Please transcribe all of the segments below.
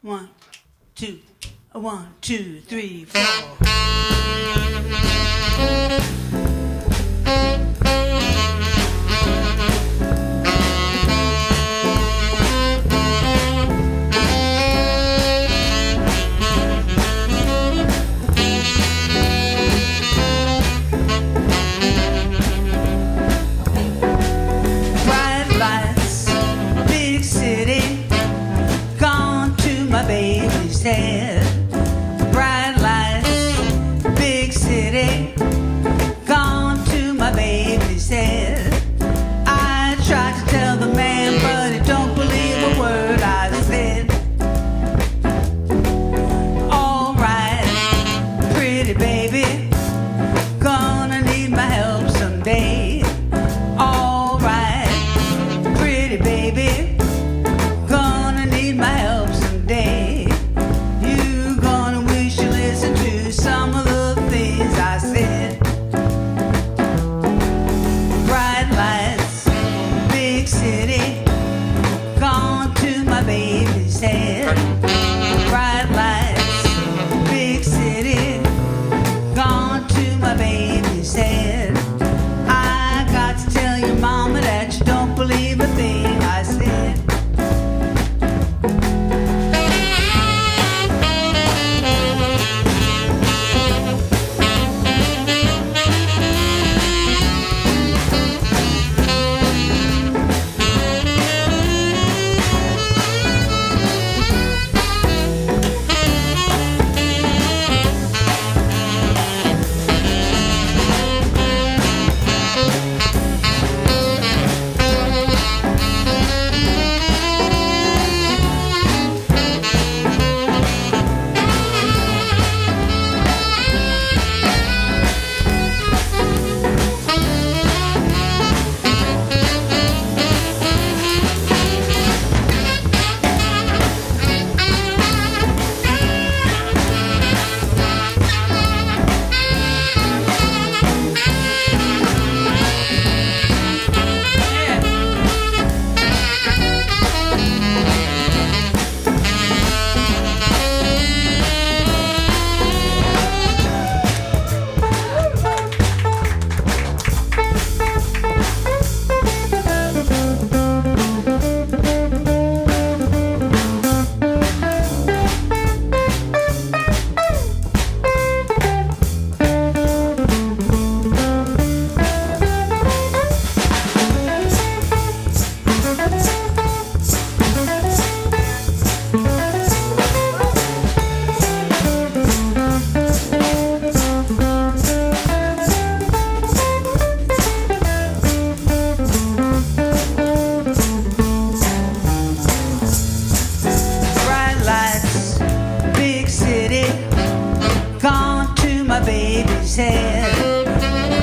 1, 2, 1, 2, 3, 4. Bright lights, big city, gone to my baby's head. I tried to tell the man, but he don't believe a word I said. All right, pretty baby, gonna need my help someday. All right, pretty baby, gonna need my help someday. Some of the things I said. Bright lights, big city, gone to my baby's head. Bright lights, big city, gone to my baby's head. I got to tell your mama that you don't believe a thing I said.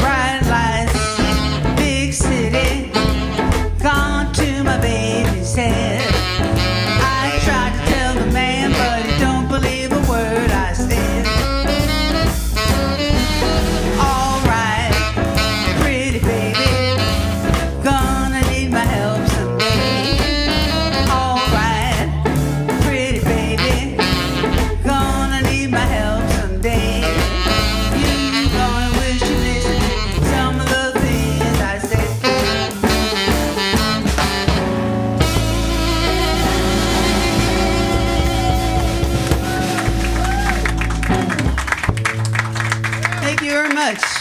Bright lights, big city, gone to my baby's head. I tried to tell the man, but he don't believe a word I said. All right, pretty baby, gonna need my help someday. All right, pretty baby, gonna need my help someday. Thank you very much.